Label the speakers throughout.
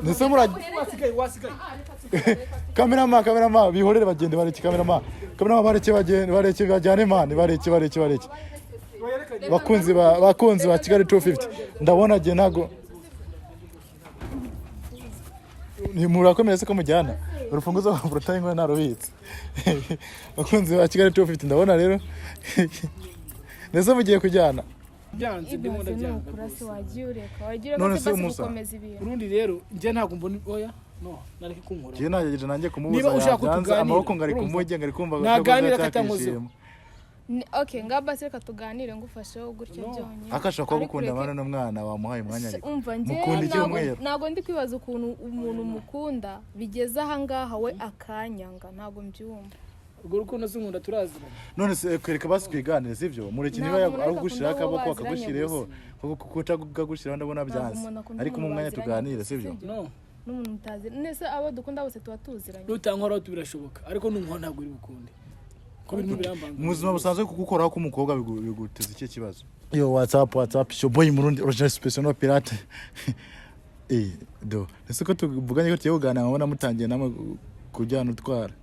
Speaker 1: nese murage Kamerama bihorere bagende bareke kamerama bareke bajyane man bareke bakunzi ba Kigali 250 ndabona je nago ni murakomeza ko mujyana urufunguzo rwa Protain ngo narubitse bakunzi ba Kigali 250 ndabona rero nese mugiye kujyana
Speaker 2: byanze ndimo ndajyana
Speaker 3: kurasi wagira
Speaker 1: none se
Speaker 3: gukomeza ibintu
Speaker 2: urundi rero nje ntago mbona oya no nareke kunkora
Speaker 1: je nageje nanjye kumubuza
Speaker 2: niba ushaka kutuganira
Speaker 1: amaboko ngari kumujye ngari kumva
Speaker 2: naganira katamuzo
Speaker 3: okay ngaba reka tuganire ngufasheho gutyo byonye
Speaker 1: akashaka ko gukunda abana n'umwana wamuhaye umwanya ariko
Speaker 3: mukunda iki nago ndi kwibaza ukuntu umuntu mukunda bigeze aha ngaha we akanyanga nago mbyumva
Speaker 2: ubwo rukundo z'unkunda turazira
Speaker 1: none se kwereka baswiganire sivyo mureke niba ari gushaka bako akagushireho kuko gushiraho ndabona byanze ariko mu mwanya tuganire sivyo
Speaker 2: no
Speaker 3: n'umuntu mutazi nese abo dukunda bose tuba tuziranye
Speaker 2: utankora birashoboka ariko n'unkora ntabwo uri bukunde ko bintu birambanga
Speaker 1: mu buzima busanzwe kugukoraho ko umukobwa biguteza iki kibazo yo WhatsApp sho boy murundi original special no pirate do ese ko tuvuganye ko tuyogana nkabona mutangiye namwe kujyana utwara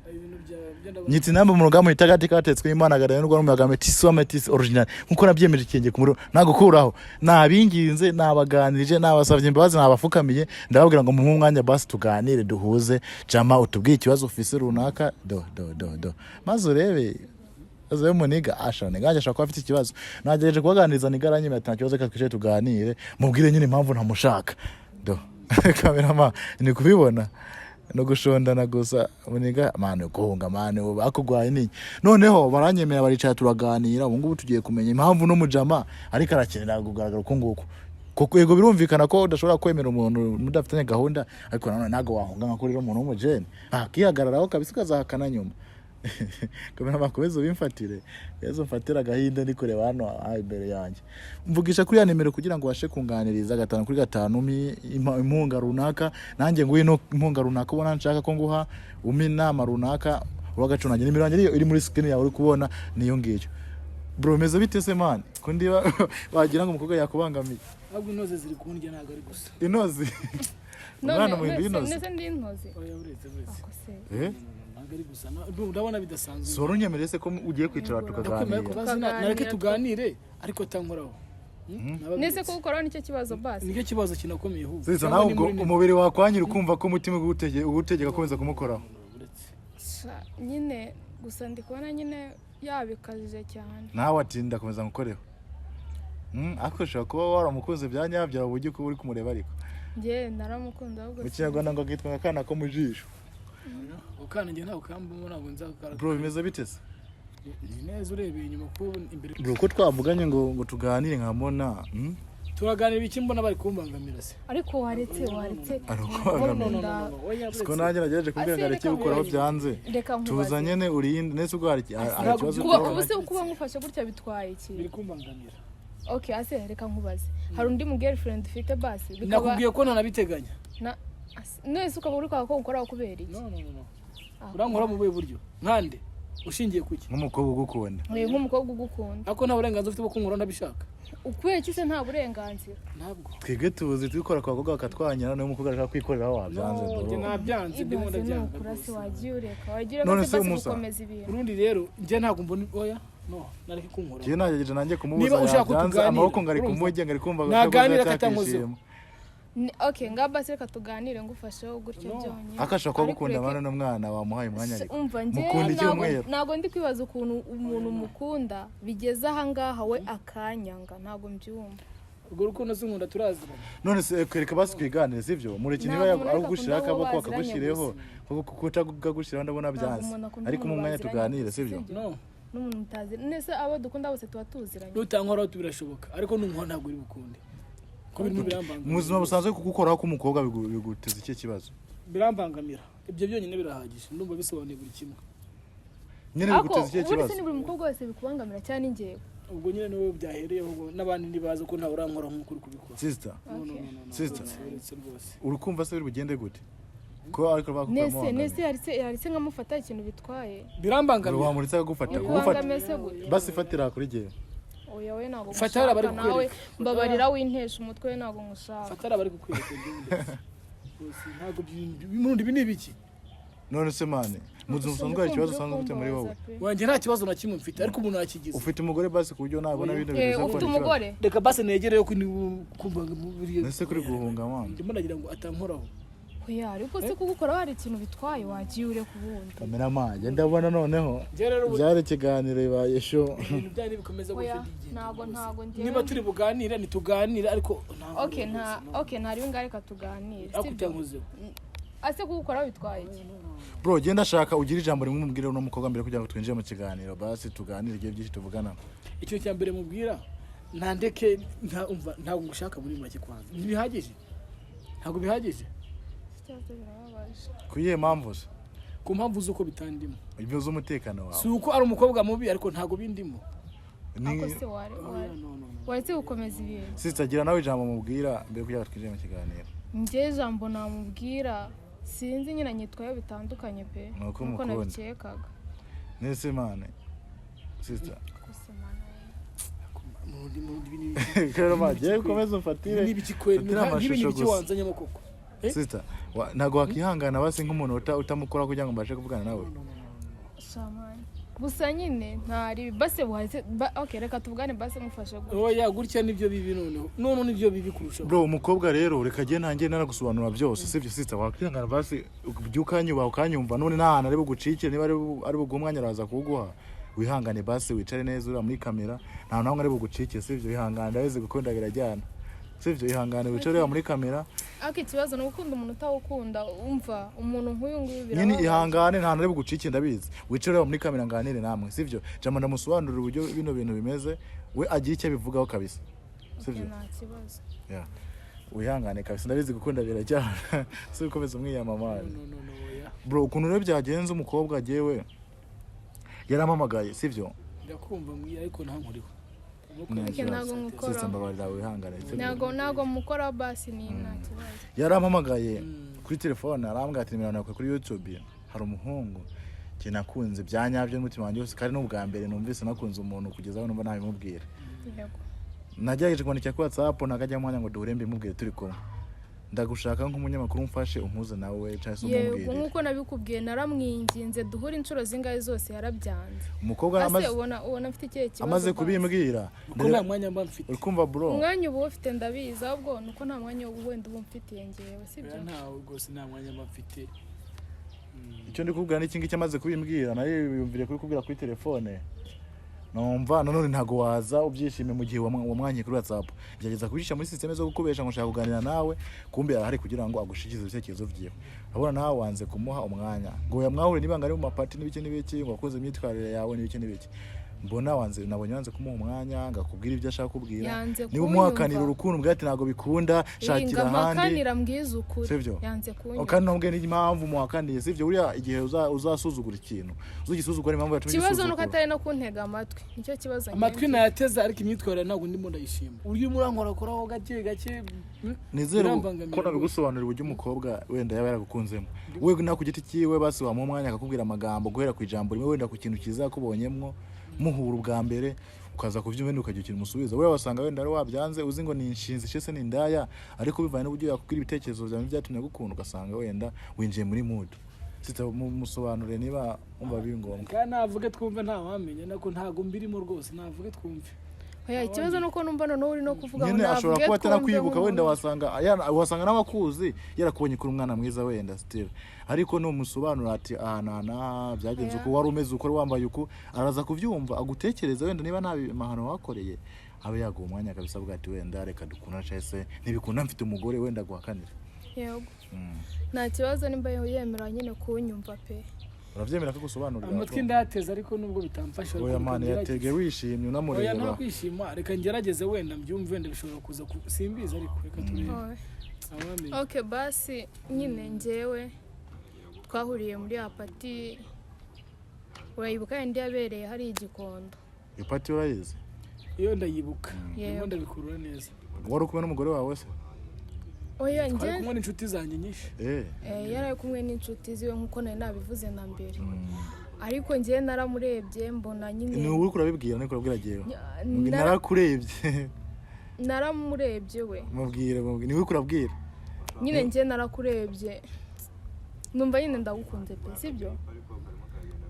Speaker 1: nyitsi nambe mu rugamo itagati katetswe Imana gadaye n'urwo mu Metis original nkuko nabyemeje ikenge kumuro nagukuraho nabinginze nabaganirije nabasavye imbabazi nabafukamiye ndababwira ngo mu mwanya basi tuganire duhuze jama utubwiye ikibazo ufise runaka do maze urebe azaye muniga ashane nganje ashaka afite ikibazo nagejeje kubaganiriza nigaranye meta kibazo kakishe tuganire mubwire nyine impamvu ntamushaka do kamerama ni kubibona no gushondana gusa muniga mane guhunga mane bakugwaye ni noneho baranyemera baricara turaganira ubu ngubu tugiye kumenya impamvu no mujama ariko arakenera kugaragara uko nguko koko yego birumvikana ko udashobora kwemera umuntu mudafitanye gahunda ariko nanone nago wahunga nkakorera umuntu w'umujene kihagararaho kabisa kazahakana nyuma kamera makobezo bimfatire yezo mfatira gahinda ndi kureba hano imbere yanjye mvugisha kuri ya nimero kugira ngo washe kunganiriza 5 kuri 5 impunga runaka nanjye nguye no impunga runaka ubona nshaka ko nguha inama runaka wagacunanye nimero yanjye iri muri screen yawe uri kubona niyo ngiyo bro meze bite se man ko ndi wagira ngo umukobwa yakubangamiye
Speaker 2: ahubwo inoze ziri kundya naga ari gusa
Speaker 1: inoze umwana mu inoze
Speaker 3: nese ndi intoze
Speaker 2: oya uretse ari gusa ndabona bidasanzwe
Speaker 1: soro nyemerese ko ugiye kwicara tukaganira
Speaker 2: nareke tuganire ariko tankoraho
Speaker 3: nese ko ukora nicyo kibazo basi
Speaker 2: nicyo kibazo kinakomeye hu
Speaker 1: sasa nawe umubiri wakwanyira ukumva ko umutima ugutegeka komeza kumukoraho
Speaker 3: nyine gusa ndi kubona nyine yabikazije cyane
Speaker 1: nawe atinda komeza gukoreho akoshaka kuba waramukunze byanyabyo uburyo ko uri kumureba ariko
Speaker 3: nge naramukunda ahubwo
Speaker 1: mu Kinyarwanda ngo gitwa akana ko mujisho
Speaker 2: ukana nge ntawe kambamo ntabwo nzakara
Speaker 1: bro bimeze bite se
Speaker 2: neza urebeye inyuma ko imbere
Speaker 1: bro ko twavuganye ngo tuganire nkamona
Speaker 2: turaganira iki mbona bari kumbangamira se
Speaker 3: ariko waretse
Speaker 1: siko nanjye nagejeje kumbwira ngo areke gukoraho byanze tuzanye ne urinde nese ubwo hari ikibazo
Speaker 3: ubuse kuba ngufashe gutya bitwaye iki
Speaker 2: biri kumbangamira
Speaker 3: okay ase reka nkubaze hari undi mu girlfriend ufite basi
Speaker 2: nakubwiye ko ntanabiteganya
Speaker 3: nese ukaba uri kwa ko ukora kubera iki
Speaker 2: no urankora mu buye buryo nkande ushingiye kuki
Speaker 1: nk'umukobwa ugukunda
Speaker 3: nk'umukobwa ugukunda
Speaker 2: ako nta burenganzira ufite bwo kunkora ndabishaka
Speaker 3: ukwiye cyose nta burenganzira
Speaker 2: ntabwo
Speaker 1: twige tuzi twikora kwa koga katwanyana no mukobwa ashaka kwikoreraho wabyanze
Speaker 2: bro nabyanze ndimo ndabyanga
Speaker 3: kurasi wagira
Speaker 1: none se
Speaker 3: gukomeza ibintu
Speaker 2: urundi rero nje ntago mbona oya no nareke kunkora
Speaker 1: je nagejeje nanjye kumubuza byanze amaboko ngari kumujye ngari kumva
Speaker 2: naganira katamuzo
Speaker 3: okay ngaba reka tuganire ngufasheho gutyo byonye
Speaker 1: akashaka ko gukunda abana n'umwana wamuhaye umwanya ariko
Speaker 3: mukunda iki nago ndi kwibaza ukuntu umuntu mukunda bigeze aha ngaha we akanyanga nago mbyumva
Speaker 2: ubwo rukundo z'unkunda turazira
Speaker 1: none se kwereka baswiganire sivyo mureke niba ari gushaka bako akagushireho kuko gushiraho ndabona byanze ariko mu mwanya tuganire sivyo
Speaker 2: no
Speaker 3: n'umuntu mutazi nese abo dukunda bose tuba tuziranye
Speaker 2: utankora birashoboka ariko n'unkora ntabwo uri bukunde ko bintu birambanga
Speaker 1: mu buzima busanzwe kugukoraho ko umukobwa biguteza iki kibazo
Speaker 2: birambangamira ibyo byonyine birahagije ndumva bisobanuye buri kimwe
Speaker 1: nyine biguteza iki kibazo
Speaker 3: uretse ni buri mukobwa wese bikubangamira cyane ingewe
Speaker 2: ubwo nyine niwe byahereyeho n'abandi ntibaza ko ntawe urankora nk'uko uri kubikora
Speaker 1: sister urukumva se biri bugende gute ko ariko bakukora
Speaker 3: nese yaritse nkamufata ikintu bitwaye
Speaker 2: birambangamira
Speaker 1: wamuritse agufata basi fatira kuri gihe
Speaker 3: oya we nago
Speaker 2: fatara bari kukwereka
Speaker 3: mbabarira wintesha umutwe nago ngushaka
Speaker 2: fatara bari kukwereka ntabwo bimurundi ibi ni ibiki
Speaker 1: none se mane muzi musanzwe hari ikibazo usanzwe ufite muri wowe
Speaker 2: wanjye nta kibazo na kimwe mfite ariko umuntu yakigize
Speaker 1: ufite umugore basi ku buryo nabona bino biza
Speaker 3: ufite umugore
Speaker 2: reka basi negereyo ko kumva buriya
Speaker 1: nese kuri guhunga mwana
Speaker 2: ndimo ndagira ngo atankoraho
Speaker 3: oya ariko se kugukora hari ikintu bitwaye wagiye ure kubundi
Speaker 1: kamera manje ndabona noneho byari ikiganiro bibaye show
Speaker 2: ibintu byari bikomeza
Speaker 3: oya ntago ndiye
Speaker 2: niba turi buganire ntituganire ariko
Speaker 3: okay ntari ngareka tuganire
Speaker 2: akutankuzeho
Speaker 3: ase kugukora bitwaye iki
Speaker 1: bro genda shaka ugira ijambo rimwe mubwire uno mukobwa mbere kugira ngo twinjire mu kiganiro basi tuganire igihe byinshi tuvugana
Speaker 2: icyo cya mbere mubwira ntandeke ntabwo ngushaka muri make kwanza ntibihagije ntabwo bihagije
Speaker 1: kuyihe mpamvu se
Speaker 2: ku mpamvu z'uko bitandimo
Speaker 1: ibyo z'umutekano wawe
Speaker 2: si uko ari umukobwa mubi ariko ntabwo bindimo
Speaker 3: ako se waretse gukomeza ibintu
Speaker 1: sister gira nawe ijambo mubwira mbere kugira ngo twinjire mu kiganiro
Speaker 3: njye ijambo namubwira sinzi nyine nyitwayo bitandukanye pe
Speaker 1: nuko
Speaker 3: nabikekaga
Speaker 1: nese mane sister kero maje ukomeza ufatire
Speaker 2: n'ibiki wanzanyemo koko
Speaker 1: sister ntago wakihangana basi nk'umuntu utamukora kugira ngo mbashe kuvugana nawe
Speaker 3: shamani gusa nyine ntari base buhase okay reka tuvugane base mufashe
Speaker 2: oya gutya nibyo bibi none nibyo bibi kurusha
Speaker 1: bro umukobwa rero reka je nanjye naragusobanura byose sivyo sister wakihangana basi byukanyuba ukanyumva none nahana ari bugucikire niba ari bugumwanya araza kuguha wihangane basi wicare neza uri muri kamera nta namwe ari bugucikire sivyo ihangane ndaweze gukunda birajyana sivyo ihangane wicare muri kamera
Speaker 3: aki kibazo no gukunda umuntu utawukunda umva umuntu nk'uyu nguyu
Speaker 1: biraba nyine ihangane nta nari bugucike ndabizi wicare muri kamera nganire namwe sivyo jama ndamusobanurira uburyo bino bintu bimeze we agiye icyo bivugaho kabisa sivyo
Speaker 3: nta kibazo
Speaker 1: yeah wihangane kabisa ndabizi gukunda birajyana so ukomeza umwiyamamara bro ukuntu rero byagenze umukobwa agiyewe yarampamagaye sivyo
Speaker 2: ndakumva mwiya ariko nta nkuriho
Speaker 3: ntago ngukora ntago mukora basi ni nta kibazo
Speaker 1: yarampamagaye kuri telefone arambwira ati nimero nakwe kuri YouTube hari umuhungu kinakunze byanyabyo n'umutima wanjye wose kandi n'ubwa mbere numvise nakunze umuntu kugeza aho numva nabimubwira nagerageje kwandika kuri WhatsApp nakajya mwanya ngo duhure mbimubwire turi kumwe ndagushaka nk'umunyamakuru umfashe umpuze nawe cyase umubwire
Speaker 3: yego nkuko nabikubwiye naramwinginze duhure inshuro zingahe zose yarabyanze
Speaker 1: umukobwa
Speaker 3: amaze ubona mfite ikihe kibazo
Speaker 1: amaze kubimbwira
Speaker 2: uko nta mwanya mba mfite
Speaker 1: ukumva bro
Speaker 3: umwanya ubu ufite ndabizi ahubwo nuko nta mwanya wenda ubu mfitiye ngewe sibyo
Speaker 2: ntawe rwose nta mwanya mba mfite
Speaker 1: icyo ndi kubwira n'iki ngiki amaze kubimbwira nayo yumvire kubikubwira kuri telefone numva none ntago waza ubyishime mu gihe wamwanye kuri WhatsApp byageza kubisha muri system zo gukubesha ngo shaka kuganira nawe kumbe arahari kugira ngo agushikize ibitekerezo byiwe abona nawe wanze kumuha umwanya ngo yamwahure nibanga ari mu mapati n'ibiki ngo akoze imyitwarire yawe n'ibiki mbona nabonye wanze kumuha umwanya ngakubwira ibyo ashaka kubwira niba umuhakanira urukundo bwati ntago bikunda shakira ahandi
Speaker 3: kanira mbwiza ukuri
Speaker 1: yanze kunywa kandi nubwo n'impamvu umuhakaniye sivyo uriya igihe uzasuzugura ikintu uzogisuzugura impamvu yatumye
Speaker 3: kibazo nuko atari no kuntega amatwi nicyo kibazo
Speaker 2: amatwi nayateza ariko imyitwarire ntago ndimo ndayishima uri murankora koraho gake
Speaker 1: nizere ko nabigusobanurira uburyo umukobwa wenda yaba yaragukunzemo we na ku giti kiwe basi wa mu mwanya akakubwira amagambo guhera ku ijambo rimwe wenda ku kintu kizakubonyemwo muhura ubwa mbere ukaza kuvyumva ukagira ikintu musubiza we wasanga wenda ari wabyanze uzi ngo ni inshinzi cyese ni ndaya ariko bivanye n'uburyo yakubwira ibitekerezo byawe byatumye gukunda ugasanga wenda winjiye muri mood sita musobanure niba umva biri ngombwa
Speaker 2: kandi navuge twumve nta wamenya nako ntago mbirimo rwose navuge twumve
Speaker 3: oya ikibazo nuko numva none uri no kuvuga ngo
Speaker 1: navuge ashobora kuba atanakwibuka wenda wasanga n'abakuzi yarakubonye kuri umwana mwiza wenda still ariko no musobanura ati aha byagenze uko wari umeze uko wambaye uko araza kuvyumva agutekereza wenda niba nta mahano wakoreye abe yaguha umwanya kabisa bwati wenda reka dukuna cyese ntibikunda mfite umugore wenda guhakanira
Speaker 3: yego nta kibazo nimba yemera nyine kunyumva pe
Speaker 1: uravyemera ko gusobanurira
Speaker 2: amatwi ndateza ariko nubwo bitamfasha
Speaker 1: oya mane yatege wishimye unamureba
Speaker 2: oya nta kwishima reka ngerageze wenda mbyumve wenda bishobora kuza simbiza ariko reka turebe
Speaker 3: okay basi nyine njewe twahuriye muri apati urayibuka ndi yabereye hari igikondo
Speaker 1: ipati urayizi
Speaker 2: iyo ndayibuka ndimo ndabikurura neza
Speaker 1: wari kumwe n'umugore wawe se
Speaker 3: oya nje
Speaker 2: ari kumwe n'inshuti zanjye nyinshi
Speaker 3: yari kumwe n'inshuti ziwe nkuko nari nabivuze na mbere ariko ngiye naramurebye mbona nyine
Speaker 1: ni uri kurabibwira niko urabwira giyewe narakurebye
Speaker 3: naramurebye we
Speaker 1: mubwire ni uri kurabwira
Speaker 3: nyine njye narakurebye numva nyine ndagukunze pe sibyo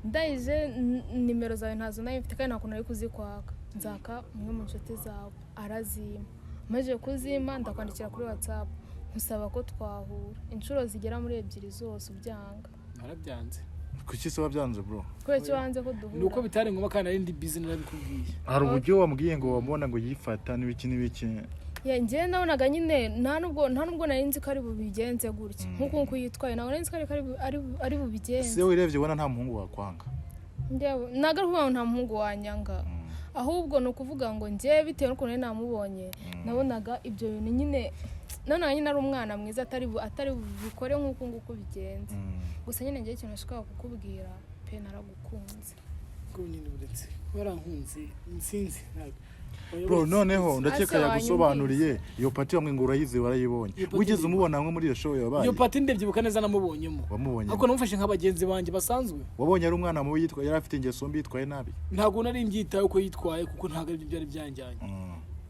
Speaker 3: ndayije nimero zawe ntazo nayo mfite kandi nta kuntu ari kuzikwaka nzaka umwe mu nshuti zawe arazima maze kuzima ndakwandikira kuri WhatsApp musaba ko twahura inshuro zigera muri 2 zose ubyanga
Speaker 2: narabyanze
Speaker 1: kuki se wabyanze bro
Speaker 3: kubera cyo wanze ko duhura
Speaker 2: nuko bitari ngombwa kandi ari ndi busy narabikubwiye
Speaker 1: hari uburyo wambwiye ngo wamubona ngo yifata n'ibiki
Speaker 3: njye nabonaga nyine nta nubwo nari nzi ko ari bubigenze gutya nk'uko yitwaye nawe nzi ko ari bubigenze
Speaker 1: se wirebye ubona nta muhungu wakwanga
Speaker 3: ndewe nagaruka nta muhungu wanyanga ahubwo no kuvuga ngo njye bitewe n'ukuntu namubonye nabonaga ibyo bintu nyine none nyine ari umwana mwiza atari bikore nk'uko nguko bigenze gusa nyine ngiye ikintu nashaka kukubwira pe naragukunze
Speaker 2: ko nyine uretse warankunze nsinzi
Speaker 1: bro noneho ndakeka yagusobanuriye iyo pati bamwe ngo urayize warayibonye wigeze umubona amwe muri iyo show yabaye
Speaker 2: iyo pati ndebyibuka neza namubonyemo
Speaker 1: wamubonye
Speaker 2: ariko namufashe nk'abagenzi banjye basanzwe
Speaker 1: wabonye ari umwana mubi yitwa yari afite ingeso mbi yitwaye nabi
Speaker 2: ntabwo nari mbyitaye uko yitwaye kuko ntabwo ari byari byanjyanye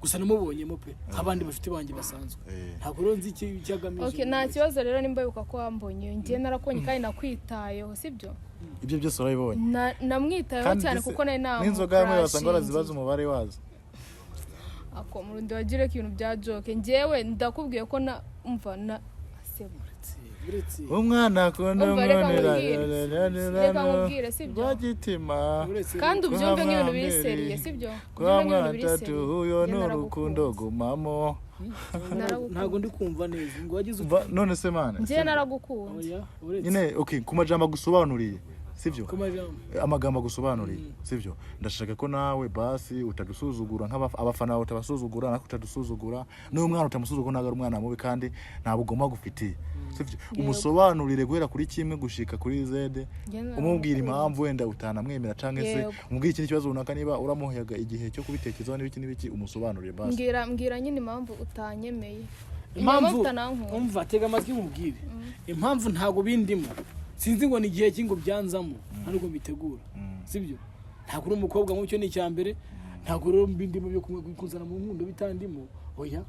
Speaker 2: gusa namubonyemo pe abandi bafite banjye basanzwe ntabwo rero nzi icyagamije
Speaker 3: okay nta kibazo rero nimba yuka ko wambonye ngiye narakonye kandi nakwitayeho sibyo
Speaker 1: ibyo byose urabibonye
Speaker 3: namwitayeho cyane kuko nari namu
Speaker 1: n'inzoga yamwe basanga barazibaza umubare wazo
Speaker 3: ako murundi wagire ikintu bya joke ngewe ndakubwiye ko na umva na
Speaker 1: umwana akunda
Speaker 3: reka nkubwire sibyo
Speaker 1: bagitima
Speaker 3: kandi ubyumve nk'ibintu biri seriye sibyo
Speaker 1: kwa mwatatu uyo n'urukundo gumamo
Speaker 2: ntabwo ndi kumva neza ngo wagize
Speaker 1: none se mana
Speaker 3: njye naragukunze
Speaker 1: nyine okay ku majambo gusobanuriye sivyo amagambo gusobanuriye sivyo ndashaka ko nawe basi utadusuzugura nk'abafana bawe utabasuzugura nako utadusuzugura n'umwana utamusuzugura naga umwana mubi kandi ntabugoma gufitiye sivyo umusobanurire guhera kuri kimwe gushika kuri Z umubwira impamvu wenda utanamwemera canke se umubwira ikindi kibazo runaka niba uramuhaga igihe cyo kubitekerezaho n'ibiki umusobanurire basi
Speaker 3: mbwira nyine impamvu utanyemeye
Speaker 2: impamvu umva tega amatwi nkubwire impamvu ntago bindimo sinzi ngo ni igihe kingo byanzamo ariko bitegura sibyo ntago uri umukobwa nk'ucyo ni cyambere ntago rero mbindimo byo kuzana mu nkundo bitandimo oya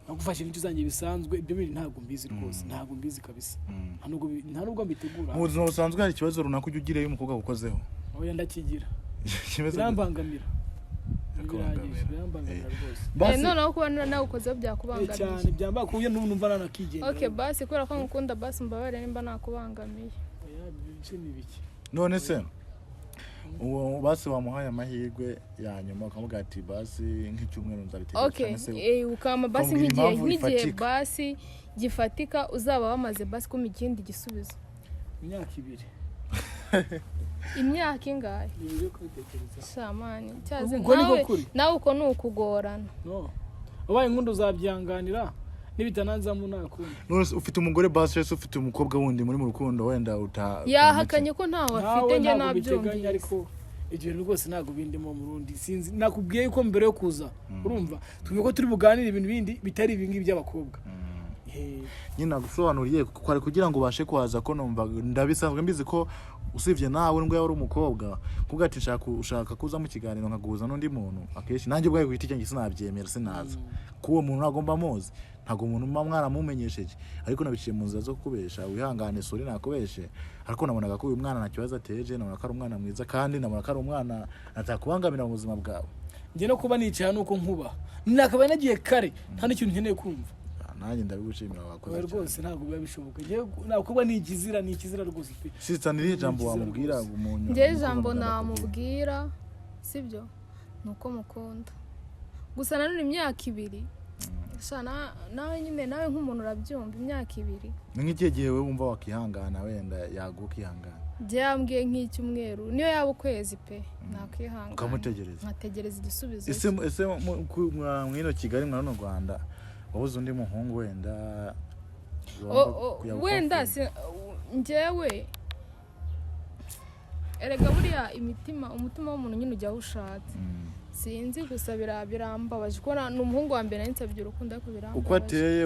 Speaker 2: nagufashe n'icyo zanjye bisanzwe ibyo biri ntago mbizi rwose ntago mbizi kabisa nta nubwo mbitegura
Speaker 1: mu buzima busanzwe hari ikibazo runaka ujya ugireyo umukobwa gukozeho
Speaker 2: oya ndakigira birambangamira
Speaker 3: noneho kuba nawe ukozeho byakubangamiye
Speaker 2: cyane byambakuye numva nanakigenda
Speaker 3: okay basi kubera ko ngukunda basi mbabare nimba nakubangamiye
Speaker 1: none se uwo basi wamuhaye amahirwe ya nyuma ukavuga ati basi nk'icyumweru nzabitekereza
Speaker 3: ukama basi nk'igihe basi gifatika uzaba wamaze basi kuma ikindi gisubizo imyaka ingahe samani cyaze nawe uko nukugorana
Speaker 2: ubaye inkundo uzabyanganira nibitananzamo nakunda
Speaker 1: none ufite umugore basi wese ufite umukobwa wundi muri mu rukundo wenda
Speaker 3: yahakanye ko ntawe afite nge nabyumvise
Speaker 2: ariko ibyo rwose ntago bindimo mu rundi sinzi nakubwiye ko mbere yo kuza urumva twumve ko turi buganire ibintu bindi bitari ibi ngibi by'abakobwa
Speaker 1: nyine nagusobanuriye kuko ari kugira ngo ubashe kuhaza ko numva ndabisanzwe mbizi ko usivye nawe ngo yari umukobwa kuvuga ati ushaka kuza mu kiganiro nkaguza n'undi muntu akeshi nanjye bwaye guhita cyanjye sinabyemera sinaza kuwo muntu nagomba mozi ntago umuntu mwana mumenyesheje ariko nabiciye mu nzira zo kubesha wihangane sori nakubeshe ariko nabonaga ko uyu mwana nta kibazo ateje nabona ko ari umwana mwiza kandi nabona ko ari umwana atakubangamira mu buzima bwawe
Speaker 2: ngiye no kuba nicaye nuko nkuba nakaba nagiye kare nta n'ikintu nkeneye kumva
Speaker 1: nanjye ndabigushimira wakoze
Speaker 2: rwose ntabwo biba bishoboka nakubwa ni ikizira rwose pe
Speaker 1: sitanira ijambo wamubwira umuntu
Speaker 3: nge ijambo namubwira sibyo nuko mukunda gusa nanone imyaka 2 nawe nyine nawe nk'umuntu urabyumva imyaka 2
Speaker 1: nk'igihe gihe we wumva wakihangana wenda yagukihangana
Speaker 3: byambwiye nk'icyumweru niyo yaba ukwezi pe nakwihangana
Speaker 1: ukamutegereza
Speaker 3: nkategereza igisubizo
Speaker 1: ese mwino Kigali mwa no Rwanda wabuze undi muhungu
Speaker 3: wenda njyewe erega buriya umutima w'umuntu nyine ujya ushatse sinzi gusa birambabaje ko n'umuhungu wa mbere n'insabye urukundo ariko birambabaje
Speaker 1: uko ateye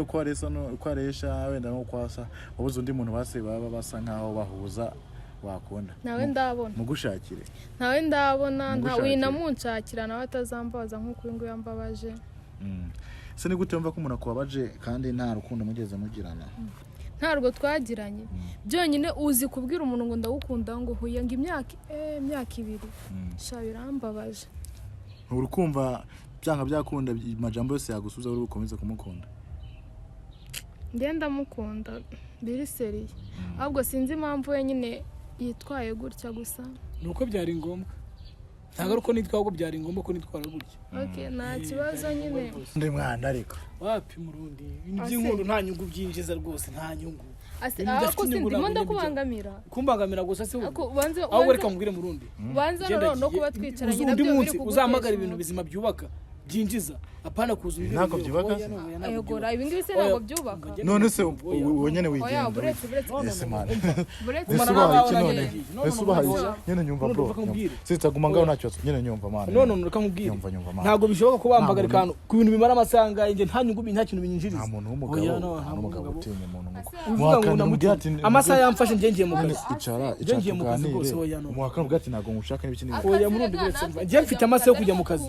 Speaker 1: uko aresha wenda no kwasa wabuze undi muntu base baba basa nkaho bahuza wakunda
Speaker 3: nawe ndabona
Speaker 1: mugushakire
Speaker 3: nawe ndabona nta winamunshakira nawe atazambaza nk'uko uyu nguyu yambabaje
Speaker 1: se ni gute wumva ko umuntu akubabaje kandi nta rukundo mugeze mugirana?
Speaker 3: ntarwo twagiranye byonyine uzi kubwira umuntu ngo ndagukunda ngo huye ngo imyaka 2 sha birambabaje.
Speaker 1: Urukumva byanga byakunda amajambo yose yagusubiza uri ukomeze kumukunda?
Speaker 3: Ngenda mukunda biri seriye ahubwo sinzi impamvu wenyine yitwaye gutya gusa.
Speaker 2: Nuko byari ngombwa. Ntabwo ari uko nitwa ahubwo byari ngombwa ko nitwara gutya.
Speaker 3: Okay, nta kibazo nyine.
Speaker 1: Ndi mwana ariko.
Speaker 2: Wapi murundi? Iby'inkuru nta nyungu byinjiza rwose, nta nyungu.
Speaker 3: Ako sindimo ndakubangamira.
Speaker 2: Kumbangamira gusa se.
Speaker 3: Ahubwo
Speaker 2: reka mbwire murundi.
Speaker 3: Banza no kuba twicaranye
Speaker 2: nabyo biri kuguteza. Uzamagara ibintu bizima byubaka. Byinjiza apana kuzumira
Speaker 1: nako byubaka
Speaker 3: ayogora ibingibi se ntabwo byubaka
Speaker 1: none se wonyene wigenda
Speaker 3: oya buretse
Speaker 1: ese man
Speaker 3: buretse
Speaker 1: ese ubaye nyene nyumva bro sitsa gumanga unacyo nyene nyumva man
Speaker 2: none reka nkubwire ntabwo bishoboka ko bambagara kantu ku bintu bimara amasanga nje nta nyungu nta kintu binyinjiriza
Speaker 1: nta muntu w'umugabo utinya umuntu
Speaker 2: mwakana mugati amasaha yamfashe ngiye mu kazi
Speaker 1: icara tuganire mwakana mugati ntago ngushaka n'ibiki
Speaker 2: oya murundi buretse nje mfite amasaha yo kujya mu kazi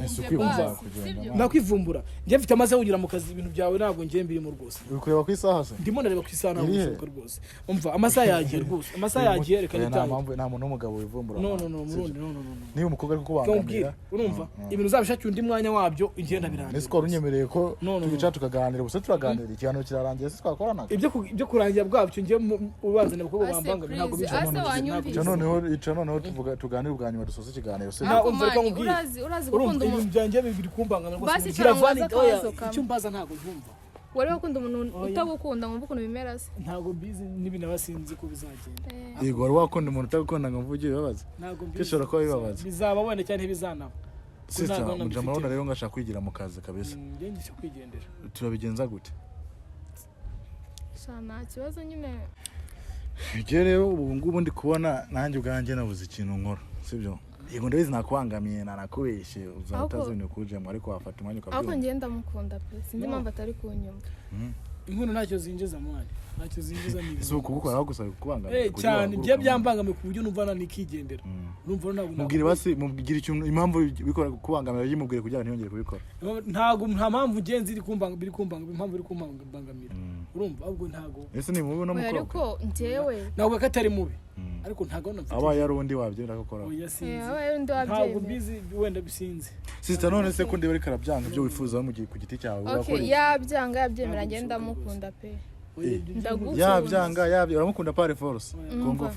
Speaker 2: nakwivumbura nje mfite amasaha kugira mu kazi ibintu byawe ntabwo ngiye mbirimo rwose.
Speaker 1: Uri kureba ku isaha se?
Speaker 2: Ndimo nareba ku isaha ntabwo bishoboka rwose. Umva amasaha yagiye rwose. Amasaha yagiye reka nitanga. Nta muntu w'umugabo wivumbura. No murundi no.
Speaker 1: Niba umukobwa ari kukubangamira.
Speaker 2: Urumva ibintu uzabishakira undi mwanya wabyo ingenda biranga.
Speaker 1: Nese ko runyemereye ko tubica tukaganira gusa turaganira ikiganiro kirarangiye se twakoranaga.
Speaker 2: Ibyo kurangira bwabyo ngiye ubazana abakobwa bambangamira ntabwo
Speaker 3: bica
Speaker 1: noneho tuganira ubwanyuma dusoza ikiganiro se.
Speaker 3: Urazi gukunda
Speaker 2: umuntu byanjye biri kumbangana
Speaker 3: basi kiravani
Speaker 2: icyo mbaza ntabwo ntumva.
Speaker 3: Wari wakunda umuntu utagukunda ngo ukuntu bimera se?
Speaker 2: Ntabwo bizi n'ibintu abasinzi ko bizagenda.
Speaker 1: Yego wari wakunda umuntu utagukunda ngo mvuge bibabaza. Kishora ko bibabaza.
Speaker 2: Bizaba wenda cyane ntibizanaba.
Speaker 1: Sister mujamana rero ngashaka kwigira mu kazi kabisa.
Speaker 2: Ngiye ngisha kwigendera.
Speaker 1: Turabigenza gute?
Speaker 3: Sana kibazo nyine.
Speaker 1: Je rero ubu ngubu ndi kubona nanjye ubwanjye nabuze ikintu nkora, sibyo? Yego ndabizi nakwangamiye nakubeshe uzatazone kujemo ariko wafata umwanya ukabwira.
Speaker 3: Ako ngenda mukunda pe. Sinzi impamvu atari kunyumva.
Speaker 2: Inkono ntacyo zinjiza mwanya. Ntacyo zinjiza nibi.
Speaker 1: So kubukora gusa kubangamira.
Speaker 2: Cyane je byambangamiye ku buryo numva nikigendera. Urumva ntabwo.
Speaker 1: Mubwire basi mubwire ikintu impamvu bikora kubangamira yimubwire kugira ntiyongere kubikora.
Speaker 2: Ntago nta mpamvu ngenzi iri kumbangamira impamvu iri kumbangamira. Urumva ahubwo ntago.
Speaker 1: Ese ni mubi no mukobwa.
Speaker 3: Ariko njyewe
Speaker 2: ntabwo katari mubi. Ariko ntago namfite.
Speaker 1: Abaye arundi wabyenda gukora.
Speaker 2: Oya sinzi.
Speaker 3: Abaye arundi wabyenda.
Speaker 2: Ntabwo bizi wenda bisinzi.
Speaker 1: Sister none se ko ndebe karabyanga byo wifuza mu gihe ku giti cyawe
Speaker 3: urakora. Okay, yabyanga yabyemera ngenda mukunda pe.
Speaker 1: Yabyanga uramukunda pare force. Kongo.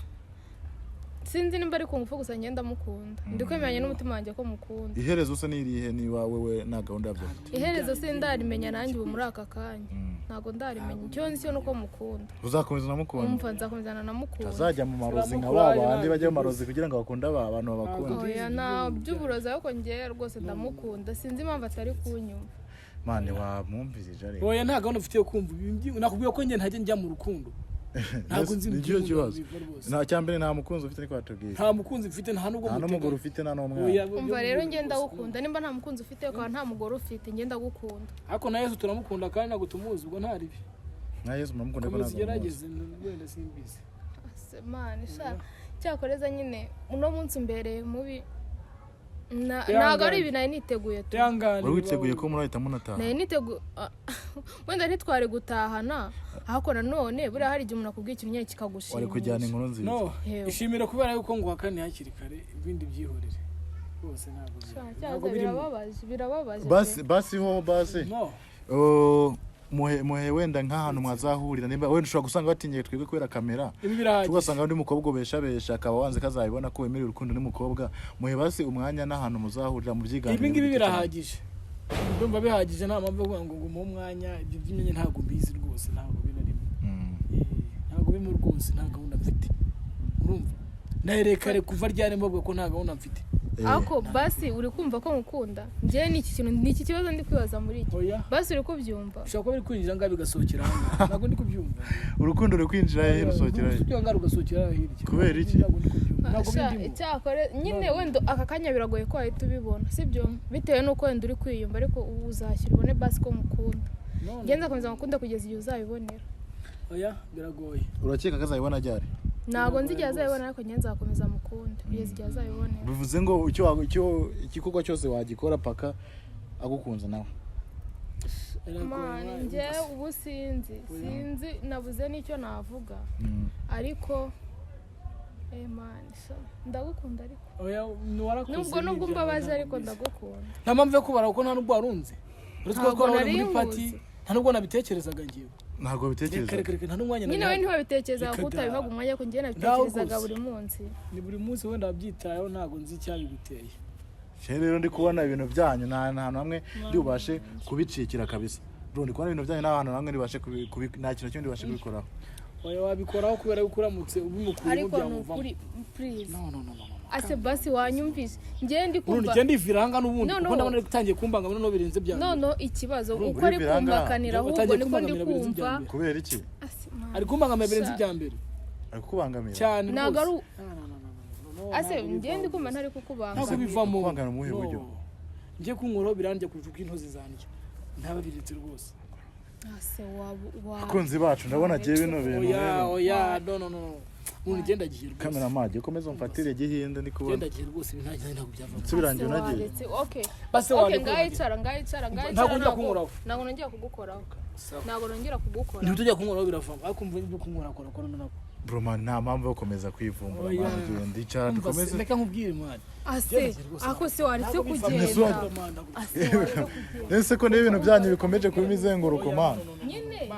Speaker 3: Sinzi nimba ari kungufu gusa ngenda mukunda. Ndikwemeranya n'umutima wanjye ko mukunda.
Speaker 1: Iherezo se nirihe ni wawe na gahunda yabyo.
Speaker 3: Iherezo se ndarimenya nanjye ubu muri aka kanya. Ntago ndarimenya icyo nzi cyo nuko mukunda.
Speaker 1: Uzakomeza namukunda.
Speaker 3: Umva nzakomezana namukunda.
Speaker 1: Azajya mu marozi nka babandi bajya mu marozi kugira ngo bakunda abantu babakunda.
Speaker 3: Oya na by'uburozi ariko ngiye rwose ndamukunda. Sinzi impamvu atari kunyumva.
Speaker 1: Mane wamwumvise ariko.
Speaker 2: Oya nta gahunda ufite yo kumva. Nakubwiye ko nge njya mu rukundo. Ntabwo nzi
Speaker 1: nicyo kibazo. Nta cyambere nta mukunzi ufite niko batubwiye.
Speaker 2: Nta mukunzi ufite nta nubwo
Speaker 1: nta n'umugore ufite nta n'umwana.
Speaker 3: Umva rero ngenda gukunda nimba nta mukunzi ufite ukaba nta mugore ufite ngenda gukunda.
Speaker 2: Ariko na Yesu turamukunda kandi ntabwo tumuzi ubwo nta ribi.
Speaker 1: Na Yesu muramukunda kandi ntabwo.
Speaker 2: Gerageze wenda simbizi.
Speaker 3: Man sha cyakoreza nyine uno munsi mbere mubi ntago ari ibintu niteguye tu.
Speaker 1: Wari witeguye ko murahita munataha?
Speaker 3: Niteguye wenda ntitware gutahana ahako nanone buri hari igihe umuntu akubwiye ikintu nyine kikagushimisha.
Speaker 1: Wari kujyana inkuru nziza.
Speaker 2: No ishimira kubera yuko ngo hakane hakiri kare ibindi byihorere bose ntabwo
Speaker 3: birababaje.
Speaker 1: Basi no muhe wenda nk'ahantu mwazahurira nimba wenda ushobora gusanga batinye twebwe kubera kamera tugasanga undi mukobwa besha akaba wanze kazabibona ko wemerera urukundo n'umukobwa muhe basi umwanya n'ahantu muzahurira mu byiganiro.
Speaker 2: Ibi ngibi birahagije ndumva bihagije nta mpamvu yo ngo mu mwanya ibyo by'imyenye ntabwo mbizi rwose ntabwo binarimo ntabwo bimo rwose nta gahunda mfite urumva naherekare kuva ryari mbabwe ko nta gahunda mfite.
Speaker 3: Ako basi uri kumva ko mukunda njye niki kibazo ndi kwibaza muri iki basi uri kubyumva
Speaker 2: ushaka ko biri kwinjira ngabi gasohokera ntabwo ndi kubyumva
Speaker 1: urukundo ruri kwinjira he rusohokera he
Speaker 2: cyo ngaro gasohokera hirya
Speaker 1: kubera iki
Speaker 2: ntabwo bindimo
Speaker 3: cyakore nyine wenda aka kanya biragoye ko ahita ubibona sibyo bitewe nuko wenda uri kwiyumva ariko uzashyira ubone basi ko mukunda ngenda komeza mukunda kugeza igihe uzabibonera.
Speaker 2: Oya biragoye.
Speaker 1: Urakeka kazabibona ryari?
Speaker 3: Ntabwo nzi igihe azabibona ariko ngenza zakomeza mukunda kugeza igihe azabibonera.
Speaker 1: Bivuze ngo icyo igikorwa cyose wagikora paka agukunze nawe.
Speaker 3: mani njye ubu sinzi nabuze n'icyo navuga ariko mani ndagukunda ariko nubwo mbabaje ariko ndagukunda
Speaker 2: nta mpamvu yo kubara kuko nta nubwo warunze uretse ko twari muri party nta nubwo nabitekerezaga ngiye
Speaker 1: ntabwo bitekereza
Speaker 2: nta n'umwanya
Speaker 3: nyine we ntiwabitekerezaga ko utabihaga umwanya ko njye nabitekerezaga buri munsi
Speaker 2: ni buri munsi wenda wabyitayeho ntabwo nzi icyabiguteye
Speaker 1: rero ndi kubona ibintu byanyu nta hantu hamwe ndi bubashe kubicikira kabisa bro ndi kubona ibintu byanyu nta hantu hamwe ndibashe nta kintu cy'undi bubashe kubikoraho
Speaker 2: wabikoraho kubera yuko uramutse ubimukuriye
Speaker 3: ariko ni ukuri please ase basi wanyumvise njye ndi kumva
Speaker 2: njye ndiviranga n'ubundi kuko ndabona ari gutangiye kumbanga no birenze byanyu
Speaker 3: no ikibazo uko ari kumbakanira ahubwo niko ndi kumva
Speaker 1: kubera iki
Speaker 2: ari kumbangamira birenze ibya mbere
Speaker 1: ari kukubangamira
Speaker 2: cyane
Speaker 3: ntabwo ari ase njye ndi kumva ntari kukubanga
Speaker 2: ntabwo bivamo
Speaker 1: kubangana mu buryo
Speaker 2: njye kunkuraho birandya kurusha uko intozi zanjye ntababiritse rwose
Speaker 3: ase
Speaker 1: akunzi bacu ndabona giye bino bintu
Speaker 2: oya no umuntu genda gihe
Speaker 1: kamera maji ukomeza umfatire gihinde ndi kubona
Speaker 2: genda gihe rwose ntabwo byavamo
Speaker 1: sibirangiye nagiye
Speaker 3: okay
Speaker 2: base
Speaker 3: ngayicara
Speaker 2: ntabwo njya kunkuraho
Speaker 3: ntabwo nongera kugukoraho ntabwo nongera kugukoraho
Speaker 2: ndi tujya kunkuraho biravamo ariko mvuye ibyo kunkora nako
Speaker 1: bro man nta mpamvu yo komeza kwivumbura man ndicara dukomeze
Speaker 2: reka nkubwire man
Speaker 3: ase ako se waretse kugenda
Speaker 1: ese ko n'ibintu byanyu bikomeje kuba imizenguruko man
Speaker 3: nyine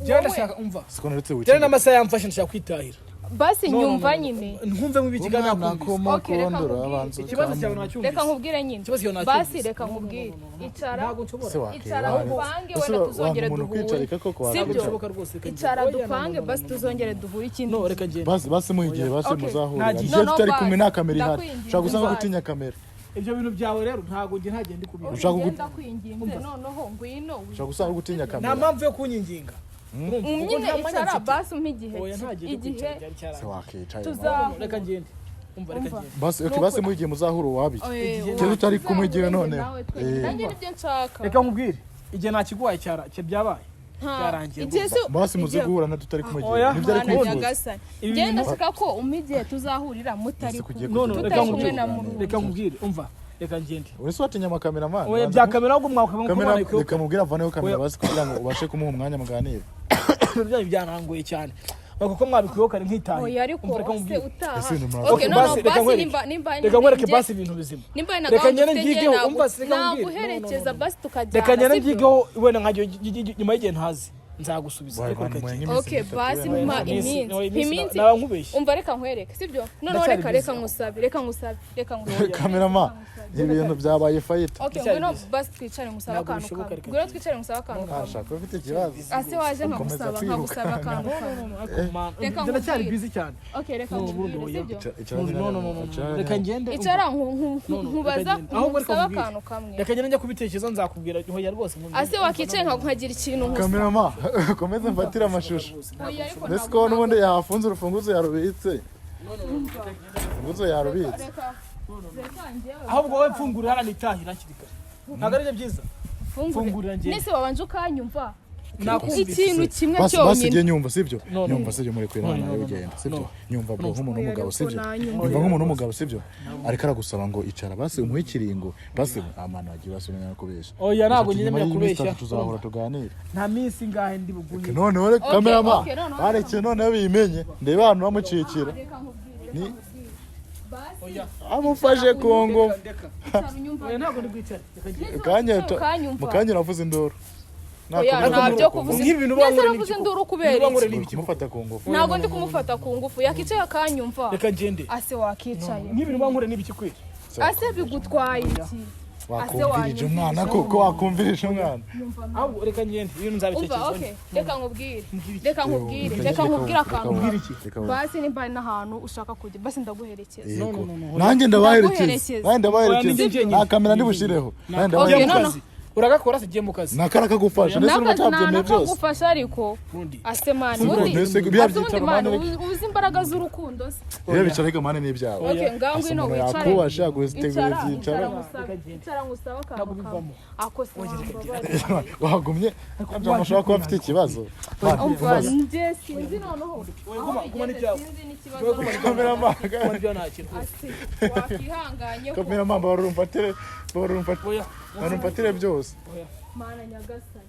Speaker 2: jya ndashaka umva
Speaker 1: siko naretse
Speaker 2: jya n'amasaha yamfashe ndashaka kwitahira
Speaker 3: basi nyumva nyine
Speaker 2: nkumve mu bikiganiro
Speaker 1: nakoma kondora abanza
Speaker 2: ikibazo cyawe nacyumvise
Speaker 3: reka nkubwire nyine basi reka nkubwire icara upange wenda tuzongere duhure sibyo icara dupange basi tuzongere duhure ikindi
Speaker 2: no reka ngende
Speaker 1: basi muhigiye basi muzahura igihe tutari kumwe nta kamera ihari ushaka gusanga gutinya kamera
Speaker 2: ibyo bintu byawe rero ntago nge ntagende kubira
Speaker 1: ushaka
Speaker 3: kwinginze noneho ngwino
Speaker 1: ushaka gusanga gutinya kamera
Speaker 2: nta mpamvu yo kunyinginga
Speaker 3: nyine icara basi umpe igihe
Speaker 2: reka ngende umva reka ngende
Speaker 1: basi okay basi muhigiye muzahura wabi igihe tutari kumwe igihe none
Speaker 3: nanjye nibyo nshaka
Speaker 2: reka nkubwire igihe nakiguhaye cyara byabaye byarangiye
Speaker 1: basi muziguhura na tutari kumwe
Speaker 2: igihe
Speaker 1: nibyo ari
Speaker 3: kuvuga ngenda shaka ko umpe igihe tuzahurira mutari kumwe
Speaker 2: reka nkubwire umva reka ngende
Speaker 1: urese watinya amakamera man
Speaker 2: oya bya kamera ahubwo mwakabona
Speaker 1: reka mubwira avaneho kamera basi kugira ngo ubashe kumuha umwanya muganire
Speaker 2: byanyu byanangoye cyane kuko mwabikuyeho kare nkitahira
Speaker 3: oya ariko se utaha
Speaker 1: okay
Speaker 3: no basi nimba
Speaker 2: reka nkwereke basi ibintu bizima
Speaker 3: nimba
Speaker 2: reka ngende ngigeho umva se
Speaker 3: naguherekeza basi tukajyana
Speaker 2: reka ngende ngigeho wenda nkajya nyuma y'igihe ntazi nzagusubiza ariko
Speaker 3: okay basi mpa iminsi umva reka nkwereke sibyo none reka ngusabe
Speaker 1: cameraman ibintu byabaye fight
Speaker 3: okay ngwino basi twicare ngusaba akantu ngwino twicare ngusaba akantu
Speaker 1: ashaka ufite ikibazo
Speaker 3: ase waje nkagusaba akantu
Speaker 2: reka ndacyari busy cyane
Speaker 3: okay reka ngwino
Speaker 2: reka ngende
Speaker 3: icara nkubaza ngusaba akantu kamwe
Speaker 2: reka ngende njya kubitekerezo nzakubwira hoya rwose
Speaker 3: ase wakicaye nkagira ikintu ngusaba
Speaker 1: cameraman komeza mfatira amashusho mbese ko n'ubundi yafunze urufunguzo yarubitse urufunguzo yarubitse
Speaker 2: ahubwo wowe mfungurira hano itahira kirikare ntabwo ari byiza
Speaker 3: fungurira ngende nese wabanje ukanyumva ikintu kimwe
Speaker 1: basi
Speaker 3: cyonyine
Speaker 1: igihe nyumva sibyo nyumva sibyo muri kwirana nawe ugenda sibyo nyumva bro nk'umuntu w'umugabo sibyo nyumva nk'umuntu w'umugabo sibyo ariko aragusaba ngo icara basi umuhe ikiringo basi amana agiye basubira kubesha
Speaker 2: oya ntabwo nyine yakubeshya
Speaker 1: tuzahura tuganire
Speaker 2: nta minsi ngahe ndi bugunye
Speaker 1: none wore cameraman bareke none bimenye ndeba hano bamucikira ni amufashe kongo
Speaker 2: oya ntabwo ndi bwicare
Speaker 1: mukanya uravuze induru
Speaker 3: oya ntabyo kuvuza
Speaker 2: ibintu bangore
Speaker 3: navuze induru kubera
Speaker 1: kumufata ku ngufu
Speaker 3: ntabwo ndi kumufata ku ngufu yakicaye akanyumva
Speaker 2: reka ngende
Speaker 3: ase wakicaye
Speaker 2: nk'ibintu bangore n'ibiki kwera
Speaker 3: ase bigutwaye iki
Speaker 1: wakumvirije umwana kuko wakumvirije umwana
Speaker 2: ahubwo reka ngende ibintu nzabitekereza
Speaker 3: okay reka nkubwire akantu basi nimba n'ahantu ushaka kujya basi ndaguherekeza
Speaker 1: nanjye ndabaherekeza nta kamera ndibushireho
Speaker 2: uragakora se giye mu kazi
Speaker 1: nakara kagufasha ndetse n'utabyemeye byose
Speaker 3: nakagufasha ariko asemani uzi imbaraga z'urukundo se
Speaker 1: rero bicara reka mane n'ibyawe
Speaker 3: okay ngango ino wicare
Speaker 1: yakubasha gutegura ibyicaro
Speaker 3: icara ngusaba akantu ako se
Speaker 1: wagumye amashaka kuba afite ikibazo
Speaker 3: nje sinzi noneho
Speaker 1: cameraman
Speaker 3: wakihanganye
Speaker 1: cameraman barumfatire byose rwose
Speaker 3: mana nyagasani.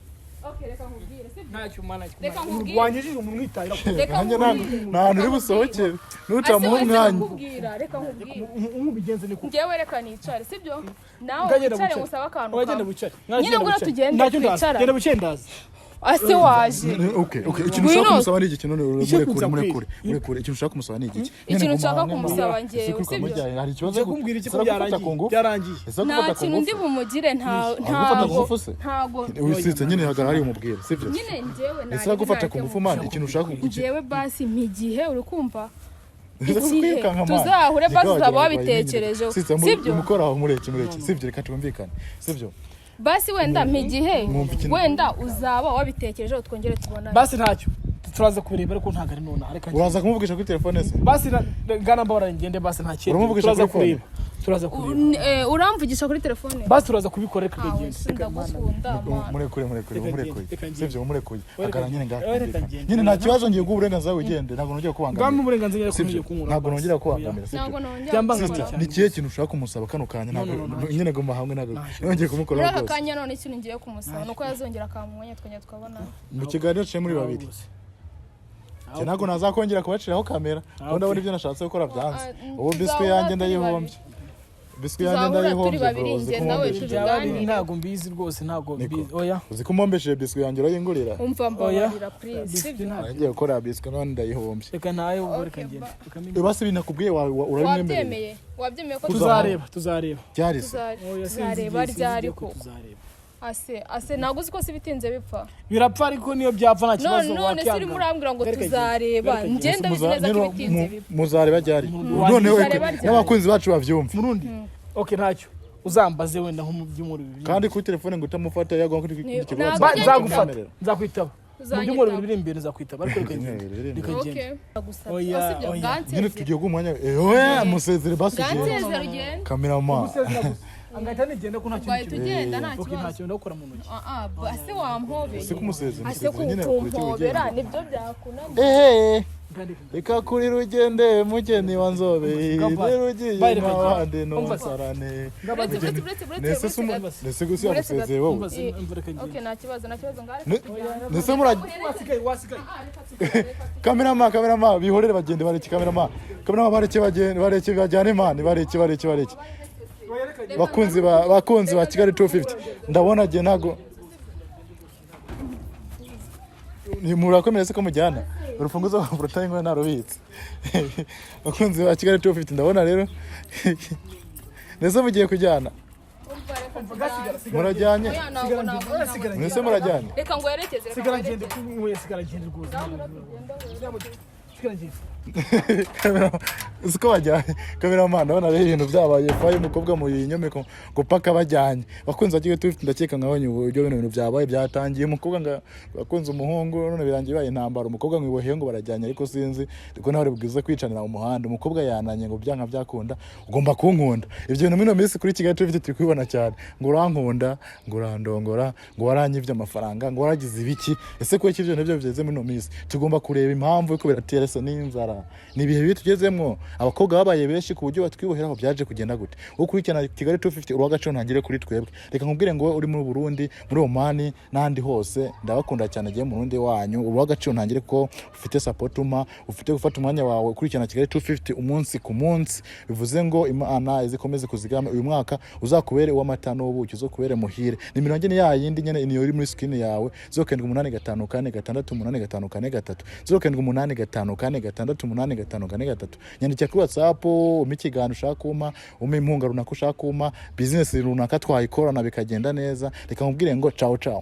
Speaker 3: Okay, reka nkubwire sibyo.
Speaker 2: ntacyo mana
Speaker 3: Reka nkubwire.
Speaker 2: wanyujije umuntu mwitahira
Speaker 3: Reka
Speaker 1: nanjye
Speaker 3: nkubwire.
Speaker 1: nta hantu uri busohokere nutamuha umwanya
Speaker 3: Reka nkubwire.
Speaker 2: umubigenze ni
Speaker 3: Njyewe reka nicare sibyo. Nawe
Speaker 2: Ukagenda
Speaker 3: wicare
Speaker 2: bucare.
Speaker 3: ngusaba akantu
Speaker 2: wagenda
Speaker 3: kawe.
Speaker 2: bucare
Speaker 3: Nyine ngura tugende
Speaker 2: ntacyo ndaza
Speaker 3: twicara.
Speaker 2: genda bucare ndaza
Speaker 3: Ase waje.
Speaker 1: okay ikintu ushaka kumusaba ni iki kintu ikintu ushaka kumusaba ni iki
Speaker 3: Ikintu nshaka kumusaba njyewe sibyo.
Speaker 1: hari ikibazo
Speaker 2: uze kumbwira iki ko byarangiye
Speaker 3: Nta kintu ndi bumugire
Speaker 1: gufata ku ngufu se
Speaker 3: ntago.
Speaker 1: wisitse nyine hagarara hari umubwire sibyo
Speaker 3: Nyine njyewe
Speaker 1: ese agufata ku ngufu man ikintu ushaka
Speaker 3: njyewe basi mpigihe uri kumva
Speaker 1: igihe
Speaker 3: tuzahure basi uzaba wabitekerejeho sibyo
Speaker 1: umukora aho mureke sibyo reka twumvikane sibyo
Speaker 3: basi wenda mpigihe wenda uzaba wabitekerejeho twongere tubonane
Speaker 2: basi ntacyo turaza kureba ariko ntago ari none areka
Speaker 1: uraza kumuvugisha kuri telefone se
Speaker 2: basi ngana mbora ngende basi nta kintu turaza kureba
Speaker 3: uramvugisha kuri telefone
Speaker 2: basi turaza kubikora reka ngende
Speaker 3: ndagukunda
Speaker 1: murekure sivyo umurekuye agara nyine nyine nta kibazo ngiye guha uburenganzira ugende ntabwo nongera kubangamira
Speaker 2: bamwe uburenganzira yakomeje kunkura
Speaker 1: ntabwo nongera kubangamira sivyo ni kiye kintu ushaka kumusaba kano kanya ntabwo nyine guma hamwe ntabwo nongeye kumukora
Speaker 3: rwose aka kanya none ikintu ngiye kumusaba nuko yazongera akamwanya twongera tukabona
Speaker 1: mu kiganiro cye muri babiri ntabwo nazakongera kubaciraho kamera ubu ndabona ibyo nashatse gukora byanze ubu biswi yanjye ndayihombye biswi yanjye ndayihombye
Speaker 2: ntabwo mbizi rwose ntabwo mbizi oya
Speaker 1: uzi ko umombesheje biswi yanjye urayingurira
Speaker 3: umva mbabarira please
Speaker 1: ngiye gukora biswi none ndayihombye
Speaker 2: reka nawe ubwo reka ngende
Speaker 1: basi binakubwiye urabimwemereye
Speaker 3: wabyemeye ko
Speaker 2: tuzareba
Speaker 1: byari se
Speaker 3: tuzareba ryari ko ase ntabwo uzi ko si bitinze bipfa
Speaker 2: birapfa ariko niyo byapfa nta kibazo
Speaker 3: none se urimo urambwira ngo tuzareba ngenda bizi neza ko bitinze bipfa
Speaker 1: muzareba ryari noneho n'abakunzi bacu bavyumva
Speaker 2: murundi okay ntacyo uzambaze wenda nko mu byumuru bibiri
Speaker 1: kandi kuri telefone ngo utamufata yagwa kuri ikibazo
Speaker 2: nzagufata nzakwitaba mu byumuru bibiri imbere nzakwitaba ariko reka ngende
Speaker 3: oya
Speaker 1: nyine tugiye guha oya musezere basi kameraman
Speaker 2: angahita nigenda ko nta kintu
Speaker 3: tugenda nta
Speaker 2: kibazo nta kintu ndakora mu ntoki
Speaker 3: ase wampobeye
Speaker 1: ese kumusezera
Speaker 3: ase kumpobera nibyo byakunaniye
Speaker 1: reka kuri rugende mugeni wa nzobe rero ugiye n'abandi ntusarane nese gusa yamusezeye wowe
Speaker 3: okay nta kibazo ngari
Speaker 1: nese murajya kameraman bihorere bagende bareke kameraman bareke bajyane imana bareke bakunzi ba Kigali 250 ndabona je nago ni murakomeye se ko mujyana urufunguzo rwa protine ngo narubitse bakunzi ba Kigali 250 ndabona rero nese mugiye kujyana murajyanye nese murajyanye
Speaker 3: reka ngo yerekeze
Speaker 2: sigara ngende rwose
Speaker 1: Uko bajyanye kameraman ndabona rero ibintu byabaye faye umukobwa mu yinyomeko ngo paka bajyanye bakunze agiye tufite ndakeka nkabonye uburyo bintu byabaye byatangiye umukobwa ngo bakunze umuhungu none birangiye baye intambara umukobwa ngo iboheye ngo barajyanye ariko sinzi ariko nawe bwiza kwicanira mu muhanda umukobwa yananye ngo byanka byakunda ugomba kunkunda ibyo bintu mino minsi kuri Kigali tufite turi kubibona cyane ngo urankunda ngo urandongora ngo waranyivye amafaranga ngo waragize ibiki ese ko iki byo nabyo byeze mino minsi tugomba kureba impamvu ko biratera so n'inzara ni bihe bitugezemwo abakobwa babaye benshi ku buryo batwiboheraho byaje kugenda gute ukurikirana Kigali 250 urwagaco ntangire kuri twebwe reka nkubwire ngo uri muri Burundi muri Omani n'andi hose ndabakunda cyane agiye mu Burundi wanyu urwagaco ntangire ko ufite support ufite gufata umwanya wawe ukurikirana Kigali 250 umunsi ku munsi bivuze ngo Imana izikomeze kuzigama uyu mwaka uzakubere uw'amata n'ubuki uzokubere muhire ni mirongo ine yindi nyene niyo iri muri skin yawe 0785468543 0785468543 nyandikira kuri WhatsApp umikigano ushaka kuma impunga runaka ushaka kuma business runaka twayikorana bikagenda neza reka nkubwire ngo ciao ciao